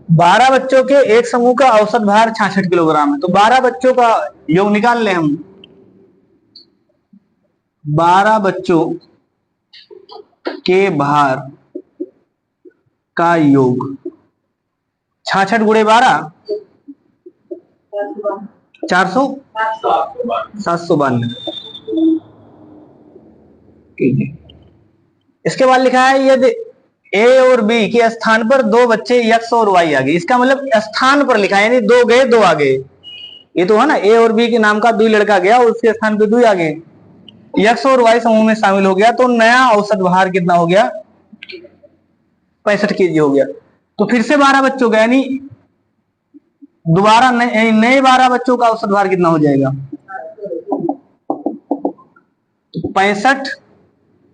बारह बच्चों के एक समूह का औसत भार 66 किलोग्राम है। तो 12 बच्चों का योग निकाल लें हम। 12 बच्चों के भार का योग 66 गुणे 12 400 792। इसके बाद लिखा है यदि ए और बी के स्थान पर दो बच्चे यक्स और वाई आ गए। इसका मतलब स्थान पर लिखा है, यानी दो गए दो आ गए। ये तो है ना, ए और बी के नाम का दो लड़का गया और उसके स्थान पर दो आ गए, यक्स और वाई समूह में शामिल हो गया। तो नया औसत भार कितना हो गया? 65 केजी हो गया। तो फिर से 12 बच्चों का, यानी दोबारा नए 12 बच्चों का औसत भार कितना हो जाएगा? 65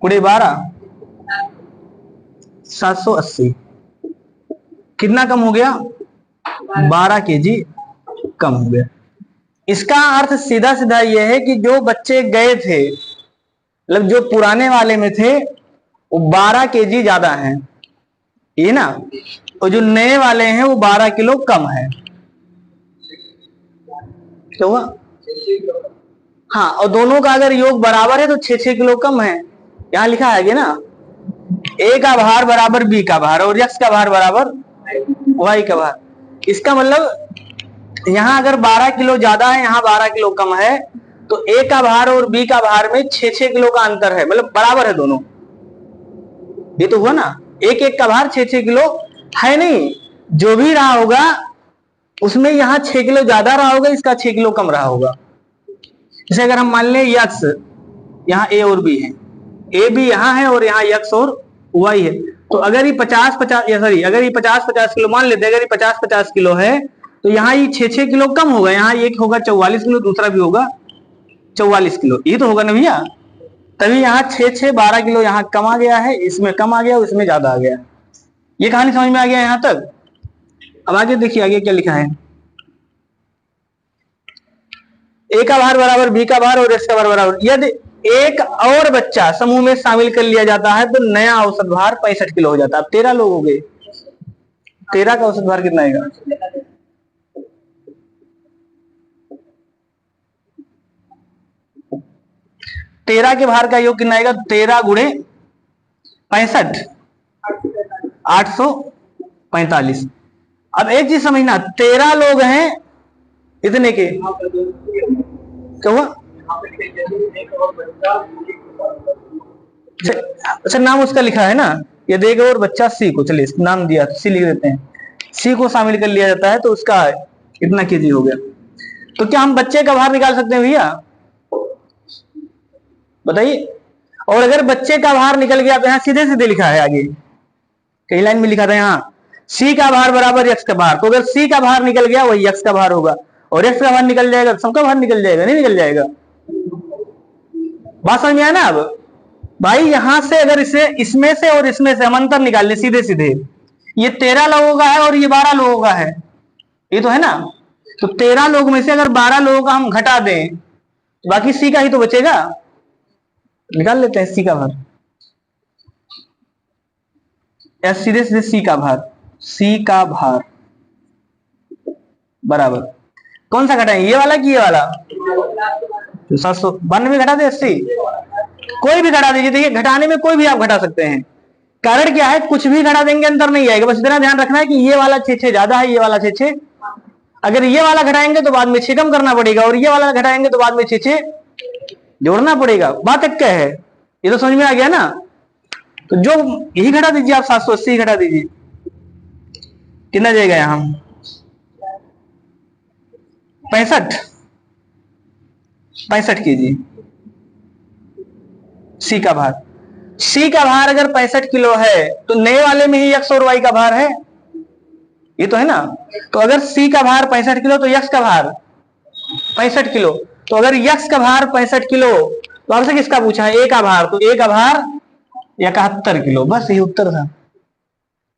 गुणे 12 780। कितना कम हो गया? 12 केजी कम हो गया। इसका अर्थ सीधा सीधा यह है कि जो बच्चे गए थे, मतलब जो पुराने वाले में थे, वो 12 केजी ज्यादा हैं, ये ना, और जो नए वाले हैं वो 12 किलो कम है। क्या हुआ? हाँ, और दोनों का अगर योग बराबर है तो 6-6 किलो कम है। यहां लिखा है ना, ए का भार बराबर बी का भार और यक्स का भार बराबर वाई का भार। इसका मतलब यहां अगर 12 किलो ज्यादा है, यहां 12 किलो कम है, तो ए का भार और बी का भार में 6-6 किलो का अंतर है, मतलब बराबर है दोनों। ये तो हुआ ना, एक एक का भार 6-6 किलो है नहीं, जो भी रहा होगा उसमें यहाँ 6 किलो ज्यादा रहा होगा, इसका 6 किलो कम रहा होगा। जैसे अगर हम मान लें यक्स, यहाँ ए और बी है, ए भी यहाँ है और यहाँ यक्स और वाई है, तो अगर ये 50-50 सॉरी अगर ये 50-50 किलो मान लेते हैं, अगर ये 50-50 किलो है तो यहाँ ये 6-6 किलो कम होगा। यहाँ एक होगा 44 किलो, दूसरा भी होगा 44 किलो, ये तो होगा ना भैया। तभी यहाँ 6-6 12 किलो यहाँ कम आ गया है, इसमें कम आ गया, इसमें ज्यादा आ गया। ये कहानी समझ में आ गया यहाँ तक? अब आगे देखिए, आगे क्या लिखा है। ए का भार बराबर बी का भार और एस का भार बराबर, यदि एक और बच्चा समूह में शामिल कर लिया जाता है तो नया औसत भार 65 किलो हो जाता है। अब 13 लोग हो गए, 13 का औसत भार कितना आएगा? 13 के भार का योग कितना आएगा? 13 गुणे 65 845। अब एक चीज समझना, 13 लोग हैं इतने के, क्या हुआ? अच्छा, नाम उसका लिखा है ना, ये देगा और बच्चा सी को, चलिए नाम दिया सी लिख देते हैं, सी को शामिल कर लिया जाता है तो उसका इतना केजी हो गया। तो क्या हम बच्चे का भार निकाल सकते हैं भैया? बताइए। और अगर बच्चे का भार निकल गया तो यहाँ सीधे सीधे लिखा है, आगे कई लाइन में लिखा था यहाँ सी का भार बराबर यक्स का भार, तो अगर सी का भार निकल गया वही यक्स का भार होगा, और यक्स का भार निकल जाएगा सबका भार निकल जाएगा, नहीं निकल जाएगा? बात समझ में आया ना? अब भाई यहां से अगर इसे इसमें से और इसमें से हम अंतर निकाल ले सीधे सीधे, ये 13 लोगों का है और ये 12 लोगों का है, ये तो है ना। तो 13 लोग में से अगर 12 लोगों का हम घटा दें तो बाकी सी का ही तो बचेगा, निकाल लेते हैं सी का भार, या सीधे सीधे सी का भार, सी का भार बराबर कौन सा घटाएं, ये वाला कि ये वाला? 792 घटा दे 80, कोई भी घटा दीजिए। देखिए घटाने में कोई भी आप घटा सकते हैं, कारण क्या है, कुछ भी घटा देंगे अंतर नहीं आएगा। बस इतना ध्यान रखना है कि ये वाला 6-6 ज्यादा है, ये वाला 6-6, अगर ये वाला घटाएंगे तो बाद में 6 कम करना पड़ेगा, और ये वाला घटाएंगे तो बाद में 6-6 जोड़ना पड़ेगा। बात एक क्या है, ये तो समझ में आ गया ना। तो जो यही घटा दीजिए आप, 780 घटा दीजिए, कितना जाएगा यहां? 65 केजी सी का भार। सी का भार अगर 65 किलो है तो नए वाले में ही यक्स और वाई का भार है, ये तो है ना। तो अगर सी का भार 65 किलो तो यक्स का भार 65 किलो, तो अगर यक्स का भार 65 किलो तो आपसे किसका पूछा है? ए का भार, तो ए का भार 71 किलो, बस यही उत्तर था।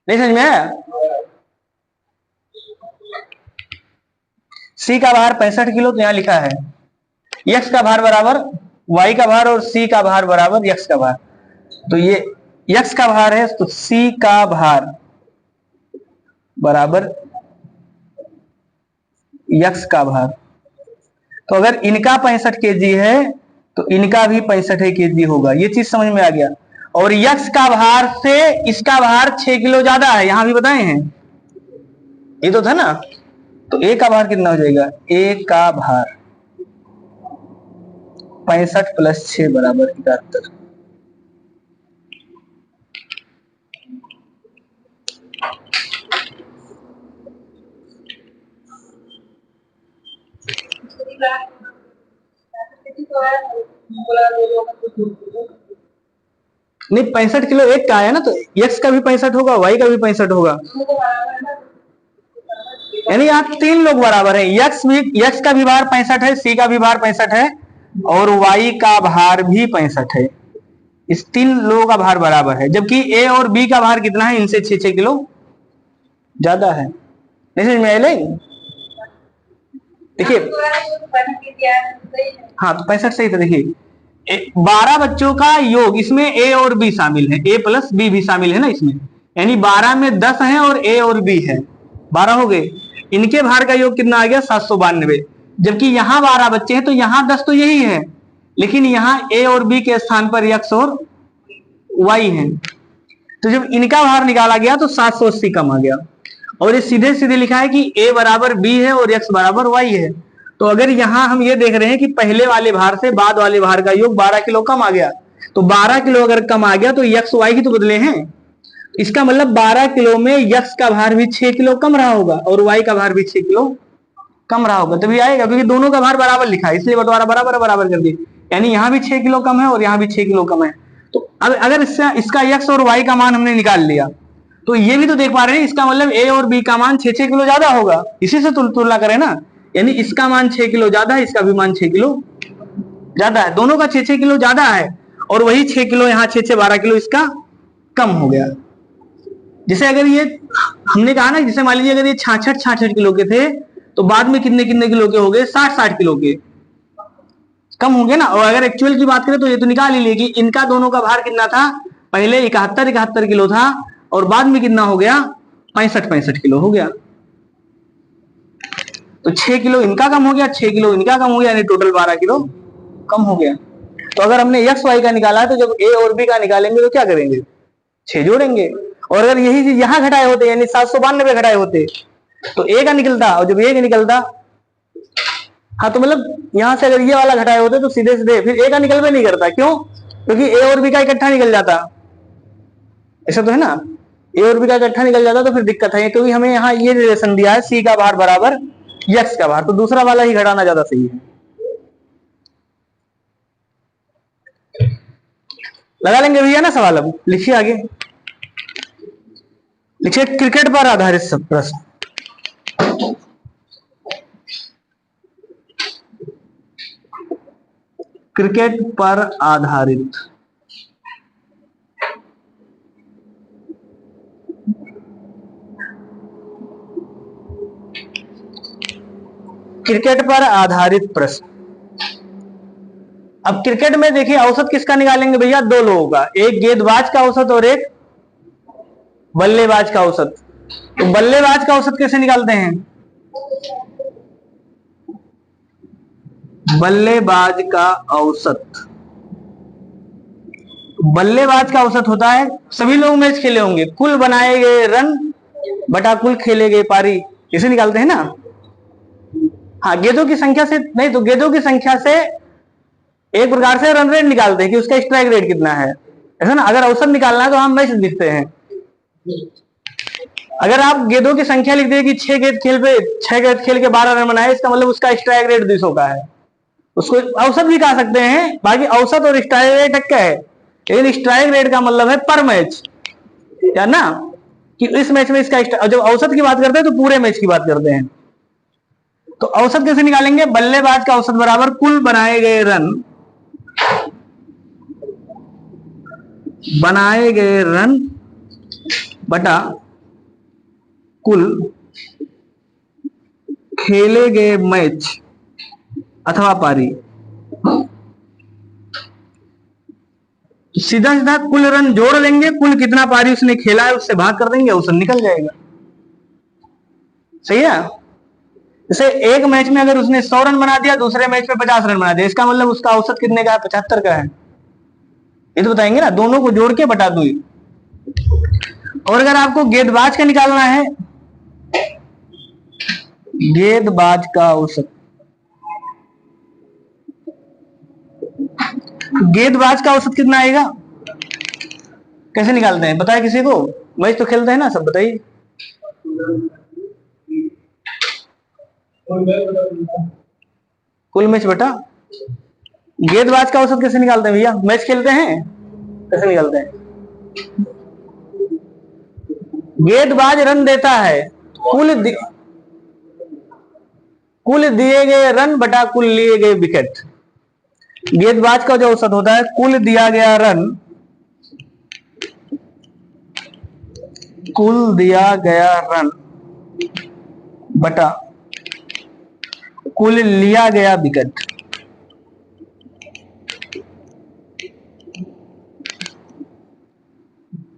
नहीं समझ में आया? सी का भार 65 किलो, तो यहां लिखा है यक्स का भार बराबर y का भार और c का भार बराबर x का भार। तो ये x का भार है तो c का भार बराबर x का भार। तो अगर इनका 65 kg है तो इनका भी 65 kg होगा। ये चीज समझ में आ गया। और x का भार से इसका भार 6 किलो ज्यादा है, यहां भी बताए हैं, ये तो था ना। तो a का भार कितना हो जाएगा, a का भार 65 + 6 बराबर 71। नहीं 65 किलो एक का है ना, तो x का भी 65 होगा, y का भी 65 होगा, यानी यहाँ 3 लोग बराबर है। x का भी भार 65 है, c का भी भार 65 है और y का भार भी 65 है। इस 3 लोगों का भार बराबर है, जबकि a और b का भार कितना है, इनसे 6-6 किलो ज्यादा है। नहीं समझ में आया? देखिए हाँ तो 65 सही था। देखिए 12 बच्चों का योग, इसमें a और b शामिल है, a + b भी शामिल है ना इसमें, यानी 12 में 10 है और a और b है, 12 हो गए। इनके भार का योग कितना आ गया, 792। जबकि यहाँ 12 बच्चे हैं तो यहाँ 10 तो यही है, लेकिन यहाँ a और b के स्थान पर x और y है। तो जब इनका भार निकाला गया तो 780 कम आ गया। और ये सीधे सीधे लिखा है कि a बराबर b है और x बराबर y है। तो अगर यहाँ हम ये देख रहे हैं कि पहले वाले भार से बाद वाले भार का योग 12 किलो कम आ गया, तो 12 किलो अगर कम आ गया तो x y ही तो बदले हैं। इसका मतलब 12 किलो में x का भार भी 6 किलो कम रहा होगा और y का भार भी 6 किलो कम रहा होगा, तभी आएगा, क्योंकि दोनों का भार बराबर लिखा है, इसलिए बंटवारा बराबर बराबर कर दिए। यानी यहाँ भी 6 किलो कम है और यहाँ भी 6 किलो कम है। तो अब अगर इसका x और y का मान हमने निकाल लिया तो ये भी तो देख पा रहे हैं, इसका मतलब a और b का मान 6-6 किलो ज्यादा होगा, इसी से तुलना करें ना। यानी इसका मान 6 किलो ज्यादा है, इसका भी मान 6 किलो ज्यादा है, दोनों का 6-6 किलो ज्यादा है। और वही 6 किलो यहाँ 6-6 12 किलो इसका कम हो गया। जैसे अगर ये हमने कहा ना, जैसे मान लीजिए अगर ये 66 किलो के थे तो बाद में कितने कितने किलो के हो गए, 60 किलो के कम हो गए ना। और अगर एक्चुअल की बात करें तो ये तो निकाल ही लिए कि इनका दोनों का भार कितना था, पहले 71 किलो था और बाद में कितना हो गया, 65 किलो हो गया। तो 6 किलो इनका कम हो गया, 6 किलो इनका कम हो गया, यानी टोटल 12 किलो कम हो गया। तो अगर हमने एक्स वाई का निकाला तो जब ए और बी का निकालेंगे तो क्या करेंगे, 6 जोड़ेंगे। और अगर यही चीज यहां घटाए होते, यानी 792 घटाए होते तो ए का निकलता, और जब ए का निकलता, हाँ तो मतलब यहां से अगर ये वाला घटाए होते तो सीधे सीधे फिर ए का निकल भी नहीं करता। क्यों? क्योंकि ए और बी का इकट्ठा निकल जाता, ऐसा तो है ना, ए और बी का इकट्ठा निकल जाता तो फिर दिक्कत है। क्योंकि हमें यहाँ ये रिलेशन दिया है सी का भार बराबर एक्स का भार, तो दूसरा वाला ही घटाना ज्यादा सही है। लगा लेंगे भैया ना सवाल। अब लिखिए आगे, लिखिए क्रिकेट पर आधारित सब प्रश्न। क्रिकेट पर आधारित क्रिकेट पर आधारित प्रश्न। अब क्रिकेट में देखिए औसत किसका निकालेंगे भैया, दो लोगों का, एक गेंदबाज का औसत और एक बल्लेबाज का औसत। तो बल्लेबाज का औसत कैसे निकालते हैं, बल्लेबाज का औसत, बल्लेबाज का औसत होता है, सभी लोग मैच खेले होंगे, कुल बनाए गए रन बटा कुल खेले गए पारी, इसे निकालते हैं ना। हाँ गेंदों की संख्या से नहीं, तो गेंदों की संख्या से एक प्रकार से रन रेट निकालते हैं कि उसका स्ट्राइक रेट कितना है, ऐसा ना। अगर औसत निकालना है तो हम मैच लिखते हैं। अगर आप गेंदों की संख्या लिख दें कि 6 गेंद खेल के 12 रन बनाए, इसका मतलब उसका स्ट्राइक रेट 200 का है, उसको औसत भी कह सकते हैं। बाकी औसत और स्ट्राइक रेट क्या है, लेकिन स्ट्राइक रेट का मतलब है पर मैच, या ना, कि इस मैच में इसका, जब औसत की बात करते हैं तो पूरे मैच की बात करते हैं। तो औसत कैसे निकालेंगे, बल्लेबाज का औसत बराबर कुल बनाए गए रन, बनाए गए रन बटा कुल खेले गए मैच अथवा पारी। तो सीधा सीधा कुल रन जोड़ लेंगे, कुल कितना पारी उसने खेला है उससे भाग कर देंगे, औसत निकल जाएगा। सही है। जैसे एक मैच में अगर उसने 100 रन बना दिया, दूसरे मैच में 50 रन बना दिया, इसका मतलब उसका औसत कितने का है? 75 का है। ये तो बताएंगे ना, दोनों को जोड़ के बटा दो। और अगर आपको गेंदबाज का निकालना है, गेंदबाज का औसत, गेंदबाज का औसत कितना आएगा? कैसे निकालते हैं बताए किसी को? मैच तो खेलते हैं ना सब, बताइए। कुल मैच बटा गेंदबाज का औसत कैसे निकालते हैं भैया? मैच खेलते हैं, कैसे निकालते हैं? गेंदबाज रन देता है, कुल दिए गए रन बटा कुल लिए गए विकेट। गेंदबाज का जो औसत होता है, कुल दिया गया रन, कुल दिया गया रन बटा कुल लिया गया विकेट।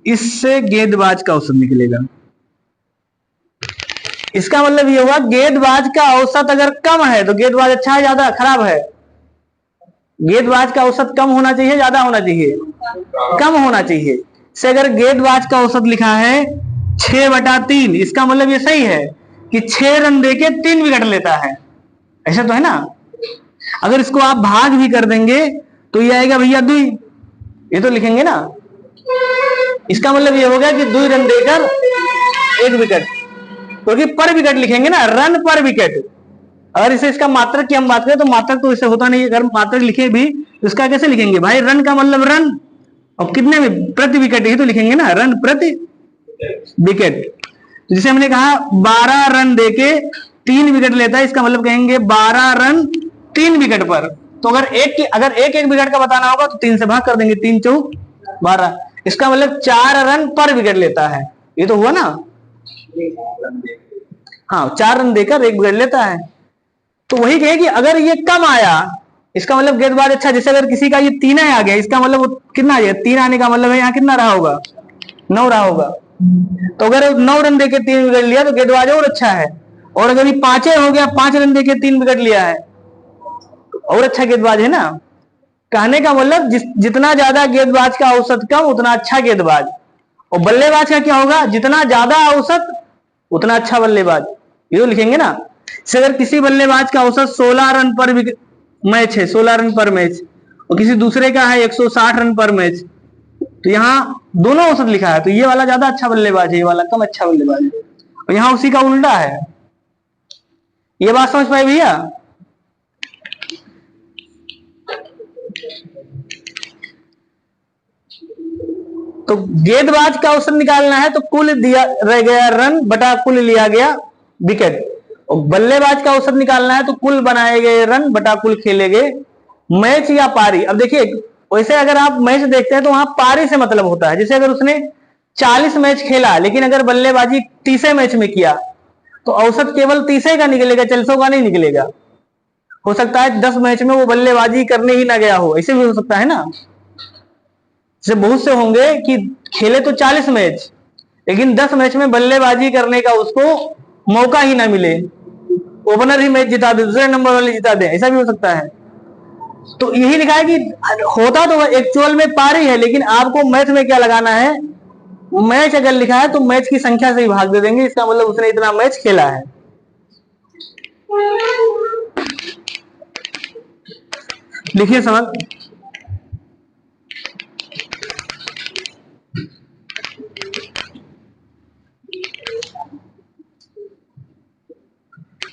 इससे गेंदबाज का औसत निकलेगा। इसका मतलब ये हुआ, गेंदबाज का औसत अगर कम है तो गेंदबाज अच्छा है, ज्यादा खराब है? गेंदबाज का औसत कम होना चाहिए, ज्यादा होना चाहिए? कम होना चाहिए। से अगर गेंदबाज का औसत लिखा है 6/3, इसका मतलब ये सही है कि 6 रन देके 3 विकेट लेता है, ऐसा तो है ना। अगर इसको आप भाग भी कर देंगे तो ये आएगा भैया 2, ये तो लिखेंगे ना। इसका मतलब ये होगा कि 2 रन देकर 1 विकेट, क्योंकि पर विकेट लिखेंगे ना, रन पर विकेट। अगर इसे इसका मात्रक की हम बात करें तो मात्रक तो इसे होता नहीं, अगर मात्रक लिखे भी तो इसका कैसे लिखेंगे भाई? रन का मतलब रन, और कितने में? प्रति विकेट, ही तो लिखेंगे ना, रन प्रति विकेट। जिसे हमने कहा 12 रन देके 3 विकेट लेता है, इसका मतलब कहेंगे 12 रन 3 विकेट पर। तो अगर एक एक विकेट का बताना होगा तो 3 से भाग कर देंगे, 3 चौक 12, इसका मतलब 4 रन पर विकेट लेता है। ये तो हुआ ना। हाँ, 4 रन देकर 1 विकेट लेता है। तो वही कहे कि अगर ये कम आया, इसका मतलब गेंदबाज अच्छा। जैसे अगर किसी का ये 3 आ गया, इसका मतलब वो कितना आ गया? 3 आने का मतलब है यहाँ कितना रहा होगा? 9 रहा होगा। तो अगर 9 रन देके 3 विकेट लिया तो गेंदबाज और अच्छा है। और अगर ये 5 हो गया, 5 रन देके 3 विकेट लिया है, और अच्छा गेंदबाज है ना। कहने का मतलब जितना ज्यादा गेंदबाज का औसत कम, उतना अच्छा गेंदबाज। और बल्लेबाज का क्या होगा? जितना ज्यादा औसत उतना अच्छा बल्लेबाज, ये तो लिखेंगे ना। से अगर किसी बल्लेबाज का औसत 16 रन पर मैच है, 16 रन पर मैच, और किसी दूसरे का है 160 रन पर मैच, तो यहाँ दोनों औसत लिखा है, तो ये वाला ज्यादा अच्छा बल्लेबाज है, ये वाला कम अच्छा बल्लेबाज है। और यहाँ उसी का उल्टा है। ये बात समझ पाए भैया? तो गेंदबाज का औसत निकालना है तो कुल दिया रह गया रन बटा कुल लिया गया विकेट। और बल्लेबाज का औसत निकालना है तो कुल बनाए गए रन बटा कुल खेले गए मैच या पारी। अब देखिए, वैसे अगर आप मैच देखते हैं तो वहां पारी से मतलब होता है। जैसे अगर उसने 40 मैच खेला, लेकिन अगर बल्लेबाजी 30 मैच में किया तो औसत केवल 30 का निकलेगा, 40 का नहीं निकलेगा। हो सकता है 10 मैच में वो बल्लेबाजी करने ही ना गया हो, ऐसे भी हो सकता है ना। जैसे बहुत से होंगे कि खेले तो 40 मैच, लेकिन 10 मैच में बल्लेबाजी करने का उसको मौका ही ना मिले, ओपनर ही मैच जिता दे, दूसरे नंबर वाले जिता दे, ऐसा भी हो सकता है। तो यही लिखा है कि होता तो एक्चुअल में पारी है, लेकिन आपको मैच में क्या लगाना है? मैच अगर लिखा है तो मैच की संख्या से ही भाग दे देंगे, इसका मतलब उसने इतना मैच खेला है। लिखिए सवाल।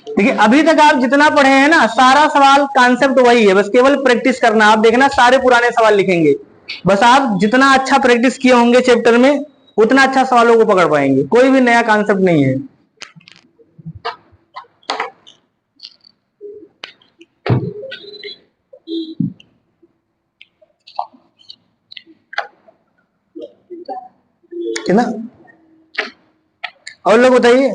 देखिए, अभी तक आप जितना पढ़े हैं ना, सारा सवाल कॉन्सेप्ट वही है, बस केवल प्रैक्टिस करना। आप देखना सारे पुराने सवाल लिखेंगे, बस आप जितना अच्छा प्रैक्टिस किए होंगे चैप्टर में, उतना अच्छा सवालों को पकड़ पाएंगे। कोई भी नया कॉन्सेप्ट नहीं है। है ना। और लोग बताइए।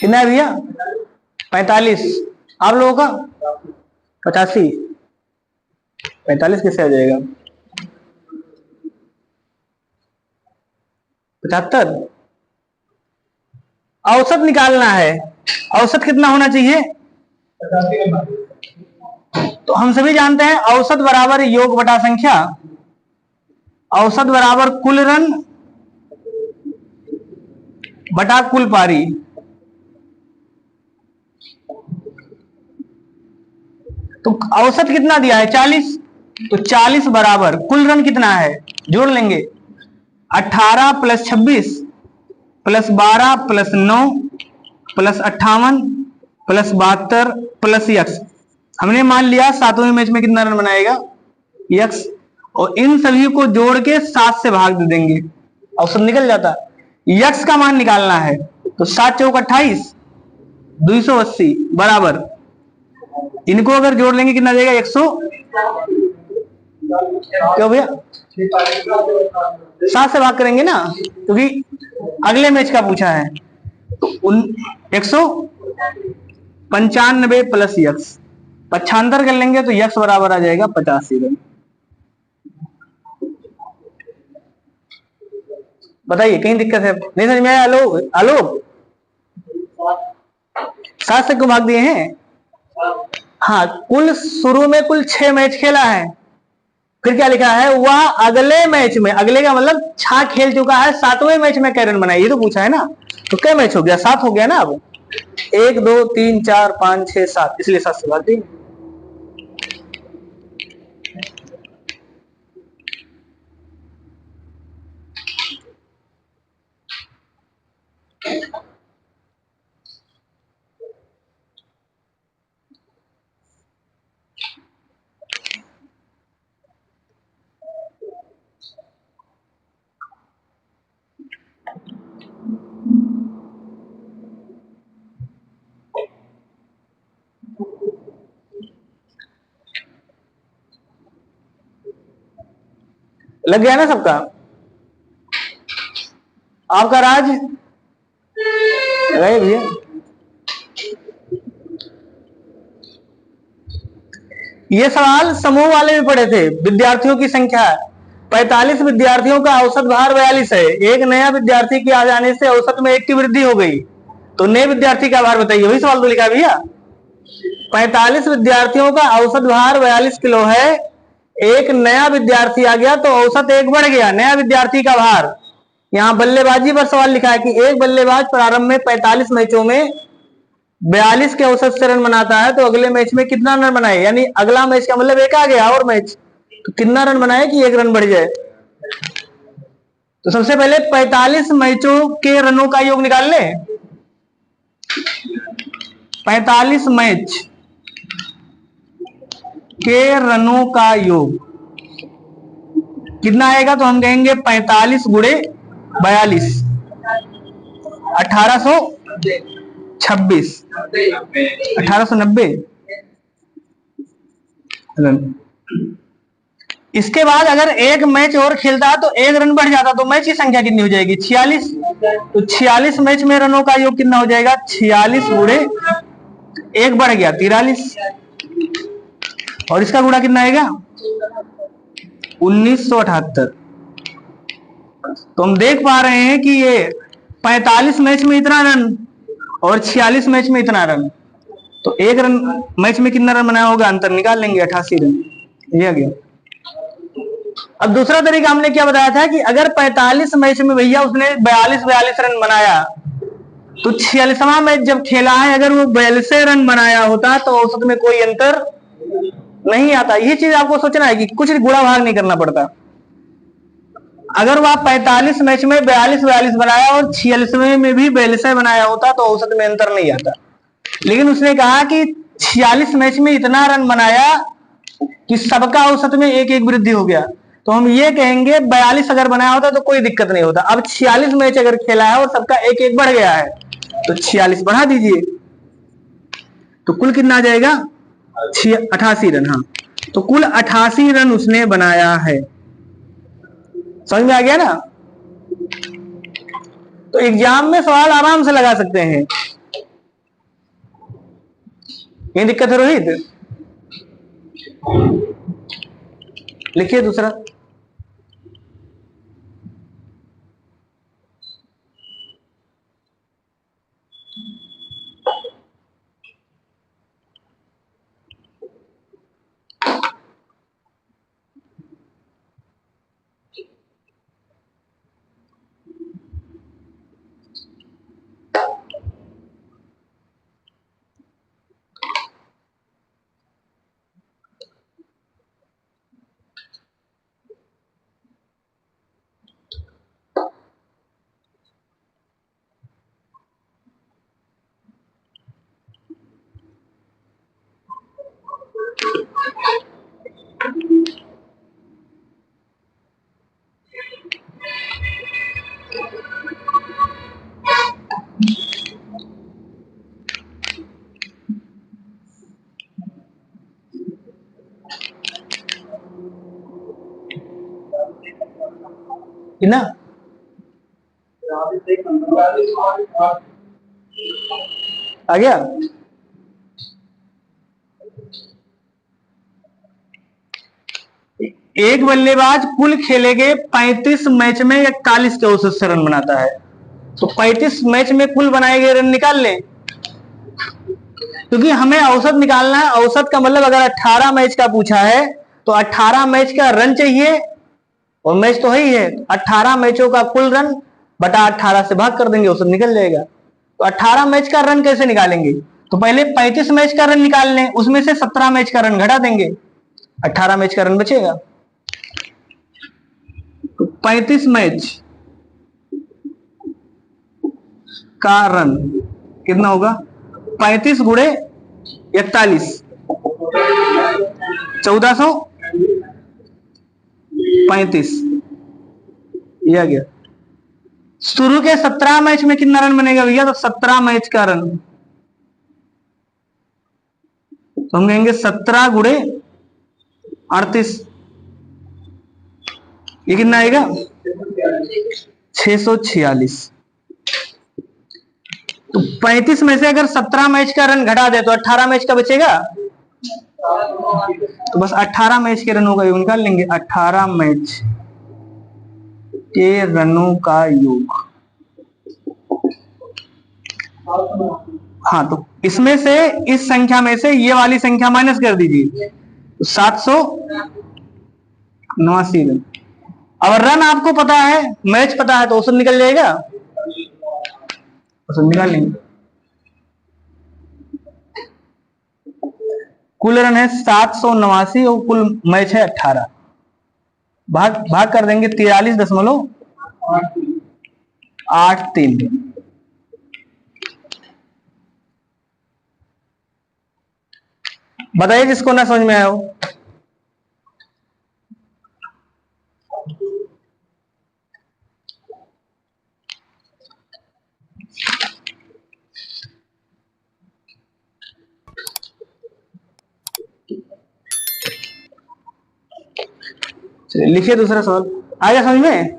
कितना है भैया? 45। आप लोगों का 85। 45 कैसे आ जाएगा? 75। औसत निकालना है। औसत कितना होना चाहिए? तो हम सभी जानते हैं औसत बराबर योग बटा संख्या। औसत बराबर कुल रन बटा कुल पारी। तो औसत कितना दिया है? 40। तो 40 बराबर कुल रन कितना है? जोड़ लेंगे 18 + 26 + 12 + 9 + 58 + 72 + यक्स। हमने मान लिया सातवें मैच में कितना रन बनाएगा? यक्स। और इन सभी को जोड़ के 7 से भाग दे देंगे, औसत निकल जाता। यक्स का मान निकालना है तो 7 चौक 28, 280 बराबर, इनको अगर जोड़ लेंगे कितना देगा? 100। क्यों भैया? 7 से भाग करेंगे ना, क्योंकि अगले मैच का पूछा है। तो 195 + यक्स, 75 कर लेंगे तो यक्स बराबर आ जाएगा 85 रन। बताइए कहीं दिक्कत है? नहीं समझ में आया? आलोक, आलोक 7 से क्यों भाग दिए हैं? हाँ, कुल शुरू में कुल 6 मैच खेला है। फिर क्या लिखा है? वह अगले मैच में, अगले का मतलब 6 खेल चुका है, 7वें मैच में कै रन बनाए, ये तो पूछा है ना। तो क्या मैच हो गया? 7 हो गया ना। अब 1 2 3 4 5 6 7, इसलिए 7 से भाग दी। लग गया ना सबका? आपका राज रहे भैया। ये सवाल समूह वाले भी पढ़े थे। विद्यार्थियों की संख्या 45, विद्यार्थियों का औसत भार 42 है। एक नया विद्यार्थी के आ जाने से औसत में 1 की वृद्धि हो गई, तो नए विद्यार्थी का भार बताइए। वही सवाल तो लिखा भैया। 45 विद्यार्थियों का औसत भार 42 किलो है, एक नया विद्यार्थी आ गया तो औसत 1 बढ़ गया, नया विद्यार्थी का भार। यहाँ बल्लेबाजी पर सवाल लिखा है कि एक बल्लेबाज प्रारंभ में 45 मैचों में 42 के औसत से रन बनाता है, तो अगले मैच में कितना रन बनाए? यानी अगला मैच का मतलब एक आ गया और मैच, तो कितना रन बनाए कि 1 रन बढ़ जाए? तो सबसे पहले 45 मैचों के रनों का योग निकाल ले। 45 मैच के रनों का योग कितना आएगा? तो हम कहेंगे 45 गुणे 42, 1826, 1890 रन। इसके बाद अगर एक मैच और खेलता तो 1 रन बढ़ जाता, तो मैच की संख्या कितनी हो जाएगी? 46। तो 46 मैच में रनों का योग कितना हो जाएगा? 46 गुणे 1 बढ़ गया 43, और इसका गुणा कितना आएगा? 1978। तो हम देख पा रहे हैं कि ये 45 मैच में इतना रन और 46 मैच में इतना रन, तो 1 रन मैच में कितना रन बनाया होगा? अंतर निकाल लेंगे, 88 रन। ये आ गया। अब दूसरा तरीका हमने क्या बताया था कि अगर 45 मैच में भैया उसने 42 रन बनाया, तो 46वां मैच जब खेला है अगर वो 42 रन बनाया होता तो औसत में कोई अंतर नहीं आता। ये चीज आपको सोचना है कि कुछ गुणा भाग नहीं करना पड़ता। अगर वह 45 मैच में 42 बनाया और 46वें में भी 42 बनाया होता तो औसत में अंतर नहीं आता। लेकिन उसने कहा कि 46 मैच में इतना रन बनाया कि सबका औसत में 1-1 वृद्धि हो गया, तो हम ये कहेंगे 42 अगर बनाया होता तो कोई दिक्कत नहीं होता। अब 46 मैच अगर खेला है और सबका 1-1 बढ़ गया है, तो 46 बढ़ा दीजिए, तो कुल कितना आ जाएगा? 88 रन। हाँ, तो कुल 88 रन उसने बनाया है। समझ में आ गया ना? तो एग्जाम में सवाल आराम से लगा सकते हैं। ये दिक्कत है रोहित? लिखिए दूसरा। ना आ गया? एक बल्लेबाज कुल खेले गए 35 मैच में 41 के औसत से रन बनाता है, तो 35 मैच में कुल बनाए गए रन निकाल लें, क्योंकि हमें औसत निकालना है। औसत का मतलब अगर 18 मैच का पूछा है तो 18 मैच का रन चाहिए, और मैच तो है ही है, 18 मैचों का कुल रन बटा 18 से भाग कर देंगे, औसत निकल जाएगा। तो 18 मैच का रन कैसे निकालेंगे? तो पहले 35 मैच का रन निकाल लें, उसमें से 17 मैच का रन घटा देंगे, 18 मैच का रन बचेगा। तो 35 मैच का रन कितना होगा? 35 गुणे 41, 1435 ये आ गया। शुरू के 17 मैच में कितना रन बनेगा भैया? तो 17 मैच का रन, तो हम कहेंगे 17 गुणे 38, ये कितना आएगा? 646। तो 35 में से अगर 17 मैच का रन घटा दे तो 18 मैच का बचेगा, तो बस 18 मैच के रनों का योग निकाल लेंगे। 18 मैच के रनों का योग, हाँ, तो इसमें से, इस संख्या में से ये वाली संख्या माइनस कर दीजिए, तो 789 रन। अब रन आपको पता है, मैच पता है, तो औसत निकल जाएगा, औसत निकाल लेंगे। कुल रन है 789 और कुल मैच है 18, भाग भाग कर देंगे 43.83। बताइए जिसको ना समझ में आया हो। चलिए लिखिए दूसरा सवाल। आ गया समझ में?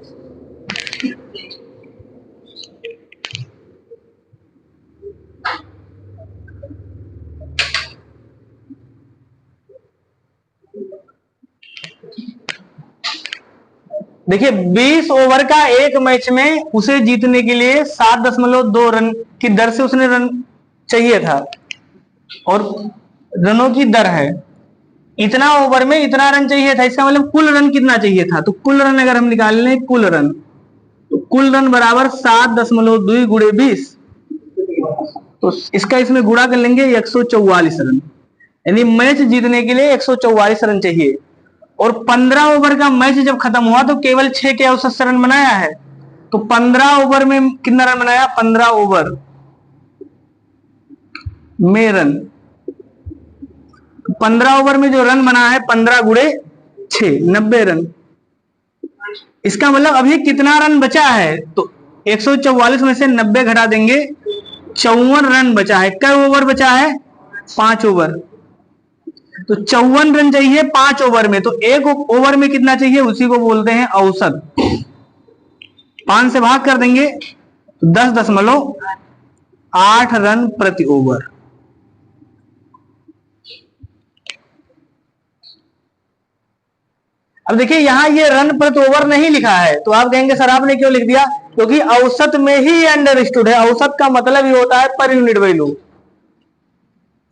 देखिए 20 ओवर का एक मैच में उसे जीतने के लिए 7.2 रन की दर से उसने रन चाहिए था, और रनों की दर है इतना, ओवर में इतना रन चाहिए था, इसका मतलब कुल रन कितना चाहिए था? तो कुल रन अगर हम निकाल लें, कुल रन, तो कुल रन बराबर 7.2 गुणे 20, तो इसका इसमें गुणा कर लेंगे 144 रन, यानी मैच जीतने के लिए 144 रन चाहिए। और 15 ओवर का मैच जब खत्म हुआ तो केवल 6 के औसत से रन बनाया है, तो 15 ओवर में कितना रन बनाया? 15 ओवर में रन, 15 ओवर में जो रन बना है 15 गुणे 6, 90 रन। इसका मतलब अभी कितना रन बचा है? तो 144 में से 90 घटा देंगे, 54 रन बचा है। कई ओवर बचा है? 5 ओवर, तो 54 रन चाहिए 5 ओवर में, तो एक ओवर में कितना चाहिए? उसी को बोलते हैं औसत। 5 से भाग कर देंगे तो 10.8 रन प्रति ओवर। अब देखिए यहाँ ये रन प्रति ओवर नहीं लिखा है, तो आप कहेंगे सर आपने क्यों लिख दिया? क्योंकि औसत में ही अंडरस्टूड है, औसत का मतलब ही होता है पर यूनिट वैल्यू।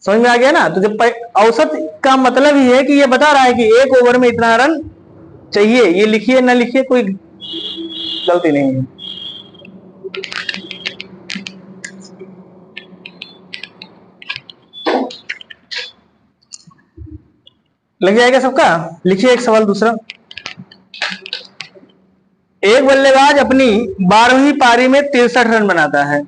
समझ में आ गया ना? तो जब औसत का मतलब ही है कि ये बता रहा है कि एक ओवर में इतना रन चाहिए, ये लिखिए ना लिखिए कोई गलती नहीं है। लग जाएगा सबका? लिखिए एक सवाल दूसरा। एक बल्लेबाज अपनी 12वीं पारी में 63 रन बनाता है।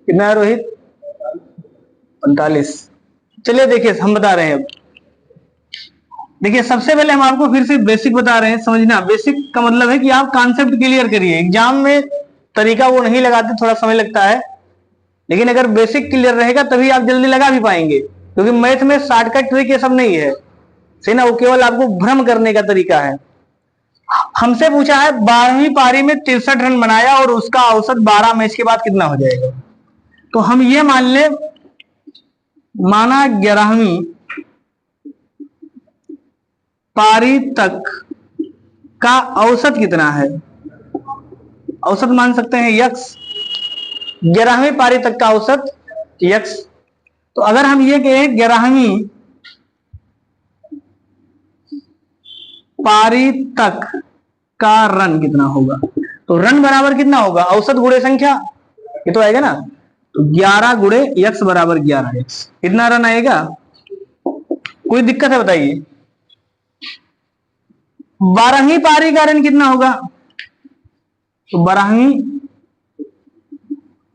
कितना है रोहित? 45। चलिए देखिए हम बता रहे हैं अब। देखिए सबसे पहले हम आपको फिर से बेसिक बता रहे हैं, समझना। बेसिक का मतलब है कि आप कॉन्सेप्ट क्लियर करिए। एग्जाम में तरीका वो नहीं लगाते, थोड़ा समय लगता है, लेकिन अगर बेसिक क्लियर रहेगा तभी आप जल्दी लगा भी पाएंगे, क्योंकि मैथ में शॉर्टकट ट्रिक ये सब नहीं है, सही ना? वो केवल आपको भ्रम करने का तरीका है। हमसे पूछा है 12वीं पारी में 63 रन बनाया और उसका औसत 12 मैच के बाद कितना हो जाएगा? तो हम ये मान ले, माना 11वीं पारी तक का औसत कितना है? औसत मान सकते हैं यक्स। 11वीं पारी तक का औसत यक्स। तो अगर हम ये कहें 11वीं पारी तक का रन कितना होगा, तो रन बराबर कितना होगा? औसत गुणे संख्या, ये तो आएगा ना। तो 11 गुणे यक्स बराबर 11 यक्स। कितना रन आएगा? कोई दिक्कत है बताइए? 12वीं पारी का रन कितना होगा? तो 12वीं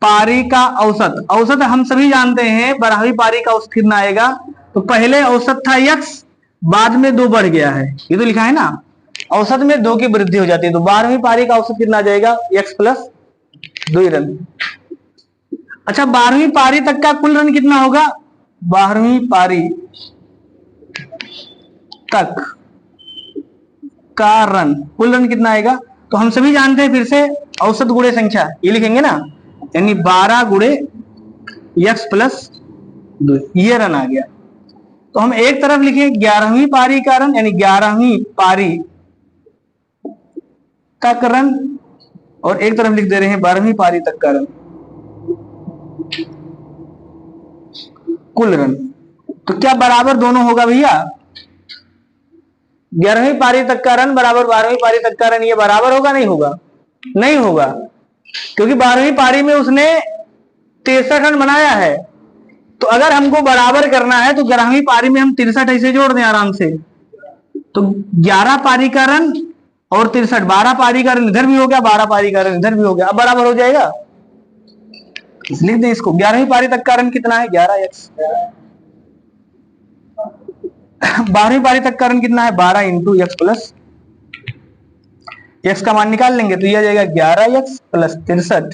पारी का औसत, औसत हम सभी जानते हैं 12वीं पारी का औसत कितना आएगा? तो पहले औसत था यक्स, बाद में 2 बढ़ गया है, ये तो लिखा है ना। औसत में 2 की वृद्धि हो जाती है, तो 12वीं पारी का औसत कितना आ जाएगा? X plus 2 run. अच्छा 12वीं पारी तक का कुल रन कितना होगा? 12वीं पारी तक का रन, कुल रन कितना आएगा? तो हम सभी जानते हैं फिर से औसत गुणे संख्या, ये लिखेंगे ना, यानी 12 गुणे यक्स प्लस 2, ये रन आ गया। तो हम एक तरफ लिखे 11वीं पारी का रन, यानी 11वीं पारी तक रन, और एक तरफ लिख दे रहे हैं 12वीं पारी तक का रन, कुल रन। तो क्या बराबर दोनों होगा भैया? 11वीं पारी तक का रन बराबर 12वीं पारी तक का रन, ये बराबर होगा नहीं होगा? नहीं होगा, क्योंकि 12वीं पारी में उसने 63 रन बनाया है। तो अगर हमको बराबर करना है तो 11वीं पारी में हम 63 ऐसे जोड़ दें आराम से। तो 11 पारी का रन और 63, 12 पारी का रन इधर भी हो गया, 12 पारी का रन इधर भी हो गया, अब बराबर हो जाएगा। लिख दें इसको, 11वीं पारी तक का रन कितना है? 11 एक्स। 12वीं पारी तक का रन कितना है? 12 इंटू एक्स प्लस, एक्स का मान निकाल लेंगे तो ये आ जाएगा 11 एक्स प्लस 63,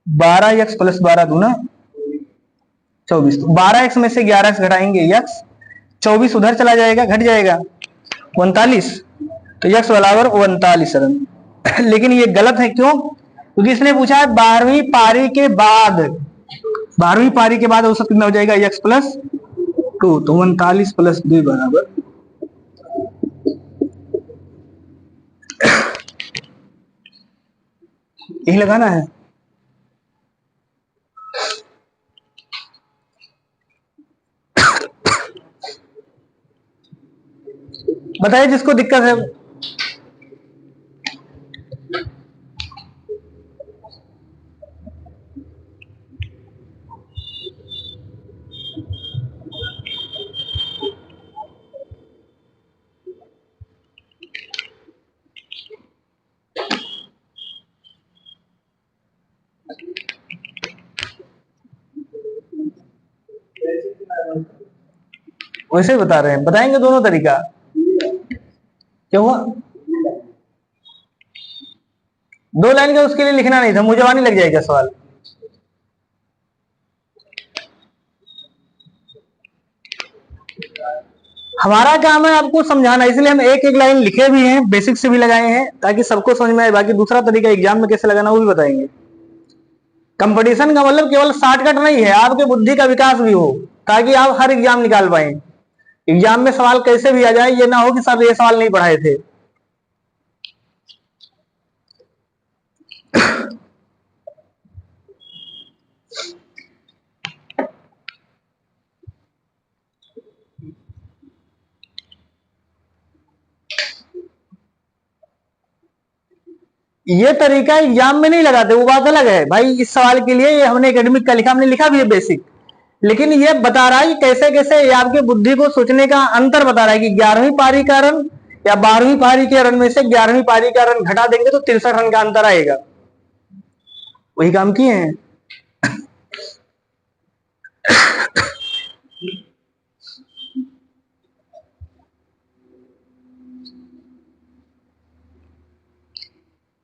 12 एक्स प्लस 12 दूना 24। तो 12 एक्स में से 11 एक्स घटाएंगे एक्स, 24 उधर चला जाएगा, घट जाएगा 39, तो यक्स बराबर 39 रन। लेकिन ये गलत है, क्यों? क्योंकि इसने पूछा है 12वीं पारी के बाद, 12वीं पारी के बाद औसत कितना हो जाएगा? यक्स प्लस 2, तो 39 प्लस 2 बराबर, यही लगाना है। बताइए जिसको दिक्कत है। वैसे बता रहे हैं, बताएंगे दोनों तरीका। क्या हुआ? 2 लाइन का उसके लिए लिखना नहीं था, मुझे जवानी लग जाएगा सवाल। हमारा काम है आपको समझाना, इसलिए हम एक एक लाइन लिखे भी हैं, बेसिक से भी लगाए हैं, ताकि सबको समझ में आए। बाकी दूसरा तरीका एग्जाम में कैसे लगाना वो भी बताएंगे। कंपटीशन का मतलब केवल शॉर्टकट नहीं है, आपके बुद्धि का विकास भी हो, ताकि आप हर एग्जाम निकाल पाए। एग्जाम में सवाल कैसे भी आ जाए, ये ना हो कि सर ये सवाल नहीं पढ़ाए थे। ये तरीका एग्जाम में नहीं लगाते, वो बात अलग है भाई। इस सवाल के लिए ये हमने एकेडमिक का लिखा, हमने लिखा भी है बेसिक, लेकिन ये बता रहा है कि कैसे कैसे ये आपके बुद्धि को सोचने का अंतर बता रहा है कि 11वीं पारी का रन या 12वीं पारी के रन में से 11वीं पारी का रन घटा देंगे तो 63 रन का अंतर आएगा। वही काम किए हैं।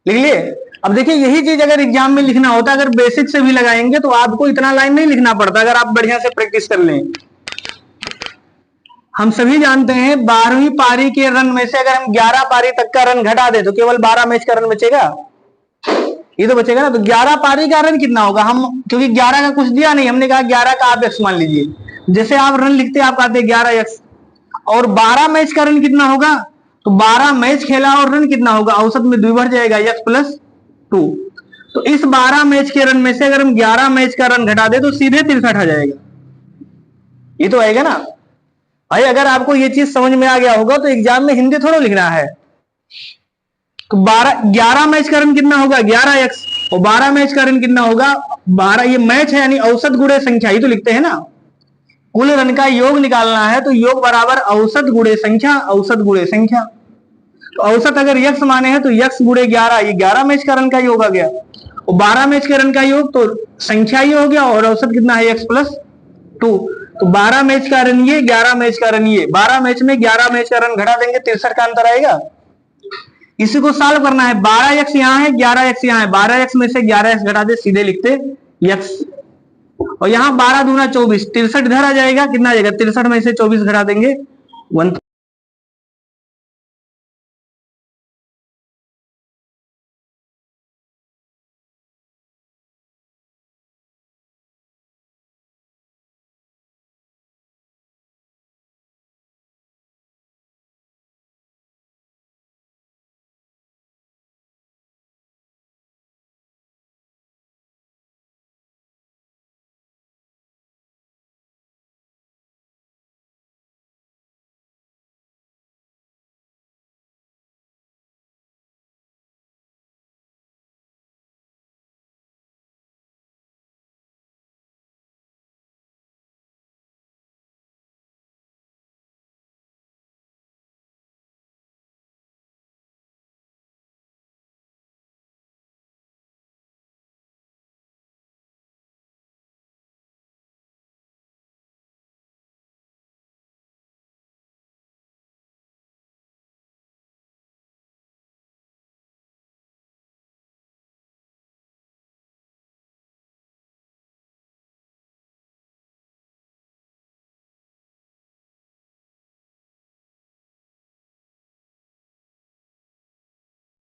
लिख लिए? अब देखिए, यही चीज अगर एग्जाम में लिखना होता, अगर बेसिक से भी लगाएंगे तो आपको इतना लाइन नहीं लिखना पड़ता, अगर आप बढ़िया से प्रैक्टिस कर लें। हम सभी जानते हैं 12वीं पारी के रन में से अगर हम 11 पारी तक का रन घटा दे तो केवल 12 मैच का रन बचेगा, ये तो बचेगा ना। तो 11 पारी का रन कितना होगा, हम क्योंकि 11 का कुछ दिया नहीं, हमने कहा 11 का आप एक्स मान लीजिए। जैसे आप रन लिखते आप कहते 11 एक्स, और 12 मैच का रन कितना होगा, तो 12 मैच खेला और रन कितना होगा, औसत में 2 बढ़ जाएगा, एक्स प्लस 2। तो इस 12 मैच के रन में से अगर हम 11 मैच का रन घटा दे तो सीधे 63 आ जाएगा, ये तो आएगा ना भाई। अगर आपको ये चीज समझ में आ गया होगा तो एग्जाम में हिंदी थोड़ा लिखना है। तो 11 मैच का रन कितना होगा, 11 एक्स, और 12 मैच का रन कितना होगा 12, ये मैच है यानी औसत गुणे संख्या, ही तो लिखते हैं ना। कुल रन का योग निकालना है तो योग बराबर औसत गुणे संख्या, औसत गुणे संख्या। तो औसत अगर यक्स माने हैं तो यक्स गुणे 11, ये 11 मैच का रन का योग आ गया, और 12 मैच के रन का योग तो संख्या ही हो गया, और औसत कितना है एक्स प्लस 2। तो 12 मैच का रन ये, 11 मैच का रन ये, 12 मैच में 11 मैच का रन घटा देंगे 63 का अंतर आएगा। इसी को सॉल्व करना है, 12 एक्स यहाँ है, 11 एक्स यहाँ है, 12 एक्स में से 11 एक्स घटा दे, सीधे लिखते एक्स, और यहाँ 12 दूना 24, 63 इधर आ जाएगा, कितना आ जाएगा 63 में से 24 घटा देंगे 1।